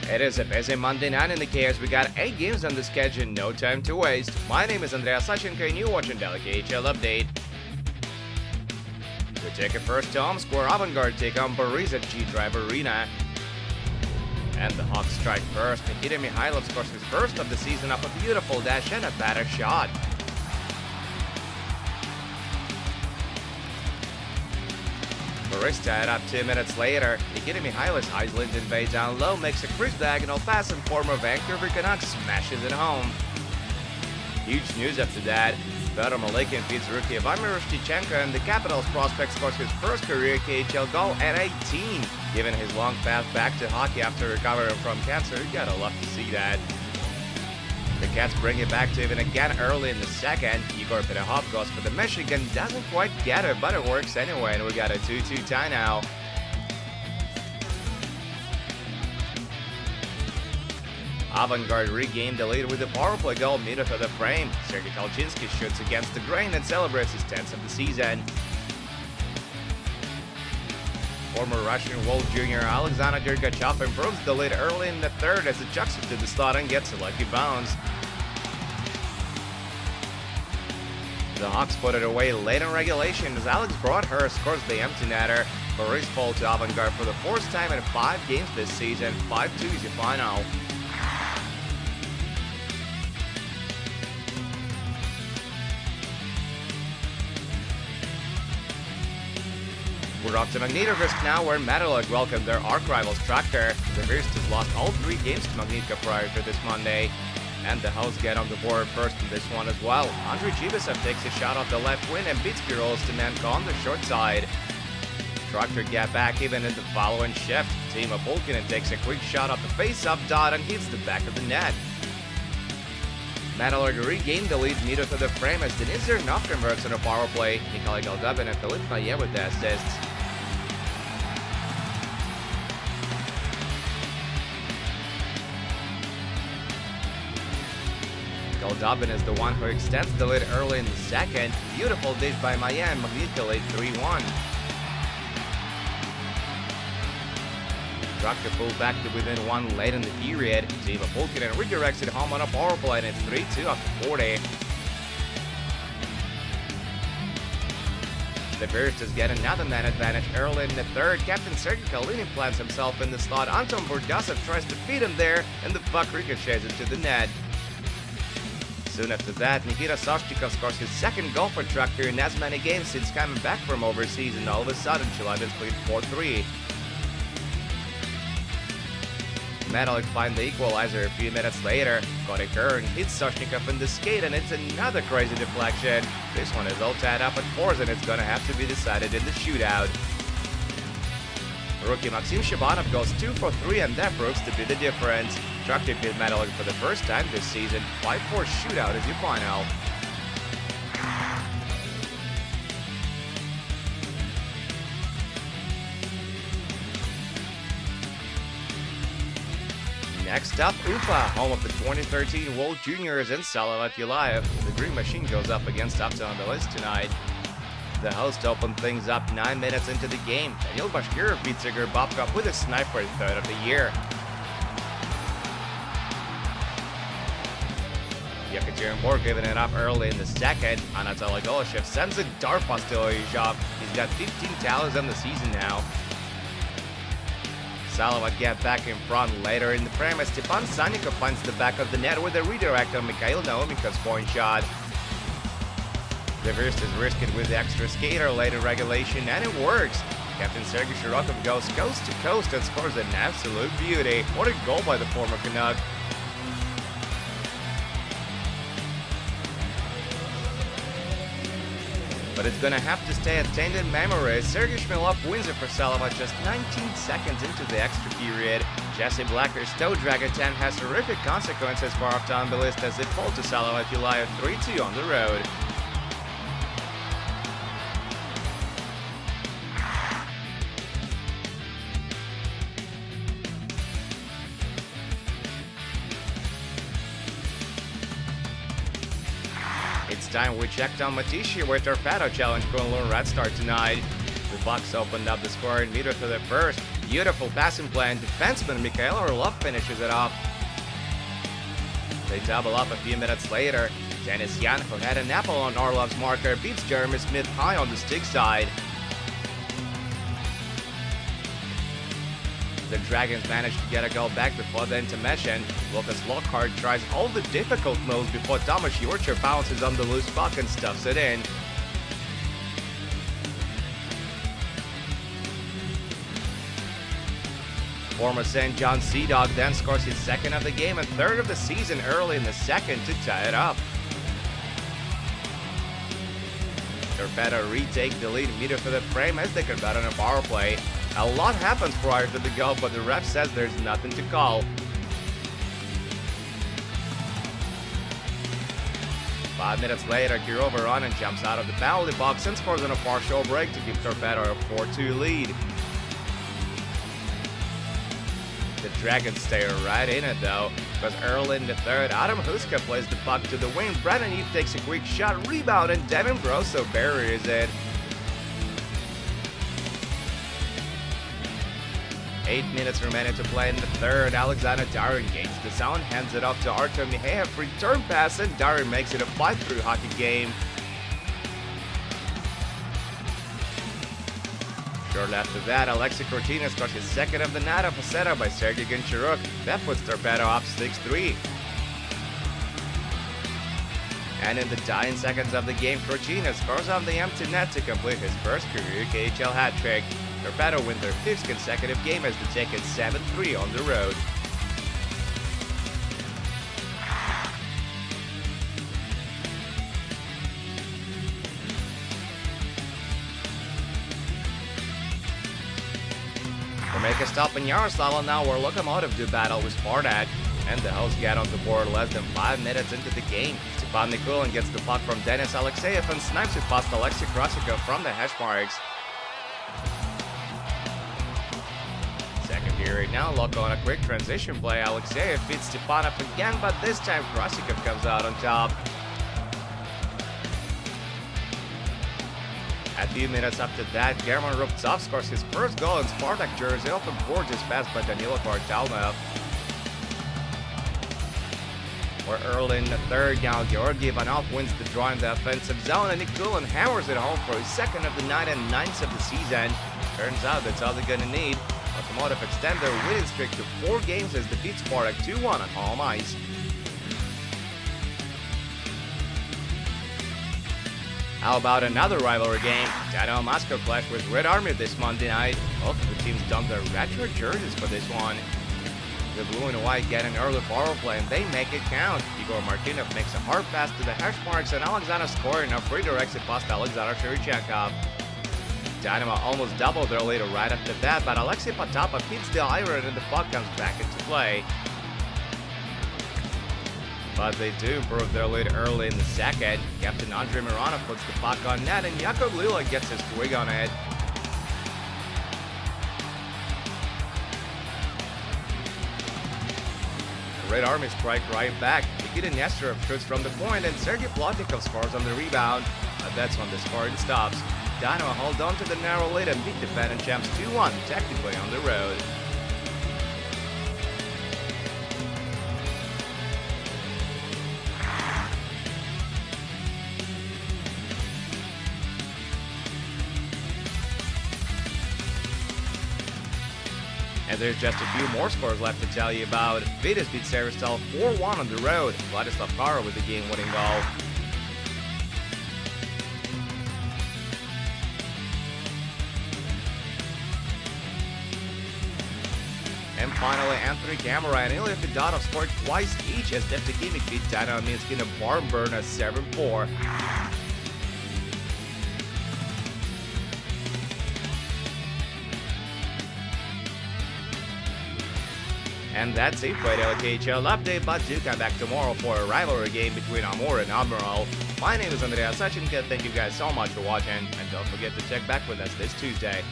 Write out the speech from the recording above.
It is a busy Monday night in the KHL. We got 8 games on the schedule, no time to waste. My name is Andreas Sachenko and you're watching the KHL Update. We take it first to home square. Avangard take on Boris at G-Drive Arena. And the Hawks strike first. Nikita Mikhailov scores his first of the season off a beautiful dash and a batter shot. Boris tied up 2 minutes later. Nikita Mikhailov's Heisland invades down low, makes a crisp diagonal pass, and former Vancouver Canucks smashes it home. Huge news after that. Pyotr Malakin beats rookie Vladimir Stichenko, and the Capitals prospect scores his first career KHL goal at 18. Given his long path back to hockey after recovering from cancer, you gotta love to see that. The Cats bring it back to even again early in the second. Igor Pedahov goes for the Michigan, doesn't quite get it, but it works anyway, and we got a 2-2 tie now. Avangard regained the lead with a power play goal middle of the frame. Sergei Kalchinsky shoots against the grain and celebrates his 10th of the season. Former Russian World Junior Alexander Dergachev improves the lead early in the third as it chucks it to the slot and gets a lucky bounce. The Hawks put it away late in regulation as Alex Broadhurst scores the empty netter. Boris fall to Avangard for the fourth time in 5 games this season. 5-2 is your final. We're off to Magnitogorsk now, where Metalurg welcomed their arch rivals Tractor. The Virstas lost all 3 games to Magnitka prior to this Monday. And the Hosts get on the board first in this one as well. Andrei Chibisov takes a shot off the left wing and beats Kirillos Timenko on the short side. Tractor get back even in the following shift. Timo Pulkkinen takes a quick shot off the face-up dot and hits the back of the net. Metalurg regained the lead middle to the frame as Denis Zernov converts on a power play. Nikolai Goldobin and Philippe Maillet with the assists. Goldobin is the one who extends the lead early in the second. Beautiful dish by Maillet and Magnitka lead 3-1. Tractor pulled back to within 1 late in the period. Timo Pulkkinen redirects it home on a power play and it's 3-2 after 40. The Virstas get another man advantage early in the third. Captain Sergei Kalinin plants himself in the slot. Anton Burgasov tries to feed him there and the puck ricochets it to the net. Soon after that, Nikita Soshnikov scores his second goal for Tractor in as many games since coming back from overseas, and all of a sudden Chelyabinsk lead 4-3. Metalurg find the equalizer a few minutes later. Cody Kern hits Soshnikov in the skate and it's another crazy deflection. This one is all tied up at 4s and it's gonna have to be decided in the shootout. Rookie Maxim Shabanov goes 2 for 3 and that proves to be the difference. Tractor beat Metalurg for the first time this season. 5-4 shootout is your final. Next up, Ufa, home of the 2013 World Juniors in Salavat Yuliyev. The Green Machine goes up against Upton on the list tonight. The host opened things up 9 minutes into the game. Daniil Bashkirov beats Igor Babkov with a sniper third of the year. Yekaterinburg giving it up early in the second. Anatoly Goloshev sends a dart pass to Oyezhov. He's got 15 tallies on the season now. Salavat get back in front later in the frame as Stepan Sannikov finds the back of the net with a redirect on Mikhail Naumikov's point shot. The Virstas risk it with the extra skater late in regulation and it works. Captain Sergei Shirokov goes coast to coast and scores an absolute beauty. What a goal by the former Canuck. But it's gonna have to stay a tainted memory. Sergei Shmilov wins it for Salavat just 19 seconds into the extra period. Jesse Blacker's toe drag attempt has horrific consequences for automobilists as they fall to Salavat Yuliyev 3-2 on the road. It's time we checked on Matishi with Torpedo Challenge Kunlun Red Star tonight. The Bucks opened up the score in meter to the first. Beautiful passing play, and defenseman Mikhail Orlov finishes it off. They double up a few minutes later. Dennis Yan, who had an apple on Orlov's marker, beats Jeremy Smith high on the stick side. The Dragons managed to get a goal back before the intermission. Lucas Lockhart tries all the difficult moves before Thomas Yorcher bounces on the loose puck and stuffs it in. Former St. John Sea Dog then scores his second of the game and third of the season early in the second to tie it up. Torpedo retake the lead meter for the frame as they convert on a power play. A lot happens prior to the goal, but the ref says there's nothing to call. 5 minutes later, Kirill Voronin jumps out of the penalty box and scores on a partial break to give Torpedo a 4-2 lead. The Dragons stay right in it though, because early in the third, Adam Huska plays the puck to the wing, Brandon Eve takes a quick shot, rebound, and Devin Brosso buries it. 8 minutes remaining to play in the third. Alexander Darin gains the zone, hands it off to Artur Miheyev, return pass, and Darin makes it a fight-through hockey game. Shortly after that, Alexei Kortina scores his second of the night off a setup by Sergei Goncharuk. That puts Torpedo up 6-3. And in the dying seconds of the game, Kortina scores on the empty net to complete his first career KHL hat-trick. Torpedo win their 5th consecutive game as they take it 7-3 on the road. We make a stop in Yaroslavl now, where Lokomotiv do battle with Spartak, and the hosts get on the board less than 5 minutes into the game. Stepan Nikulin gets the puck from Denis Alexeyev and snipes it past Alexei Krasikov from the hash marks. Second period now, Loko on a quick transition play. Alexeyev beats Stepanov again, but this time Krasikov comes out on top. A few minutes after that, German Rubtsov scores his first goal in Spartak jersey off a gorgeous pass by Danilo Kvartalnev. We're early in the third now, Georgi Ivanov wins the draw in the offensive zone, and Nikulin hammers it home for his second of the night and 9th of the season. Turns out that's all they're gonna need. Lokomotiv extend their winning streak to 4 games as they beat Spartak 2-1 on home ice. How about another rivalry game? Dynamo Moscow clash with Red Army this Monday night. Both of the teams donned their retro jerseys for this one. The blue and white get an early power play and they make it count. Igor Martinov makes a hard pass to the hash marks and Alexander scoring a free directs it past Alexander Shirichenkov. Dynamo almost doubled their lead right after that, but Alexei Potapov hits the iron and the puck comes back into play. But they do improve their lead early in the second. Captain Andrei Mironov puts the puck on net and Jakub Lila gets his twig on it. The Red Army strike right back. Nikita Nesterov shoots from the point and Sergei Plotnikov scores on the rebound. But that's when the scoring stops. Dynamo hold on to the narrow lead and beat defending champs 2-1, technically on the road. And there's just a few more scores left to tell you about. Vitas beat Severstal 4-1 on the road. Vladislav Kara with the game-winning goal. And finally, Anthony Camara and Ilya Fedotov scored twice each as Devtikimik beat Dynamo Minsk in a barn burner 7-4. And that's it for the KHL update, but do come back tomorrow for a rivalry game between Amur and Admiral. My name is Andrea Sachenko, thank you guys so much for watching, and don't forget to check back with us this Tuesday.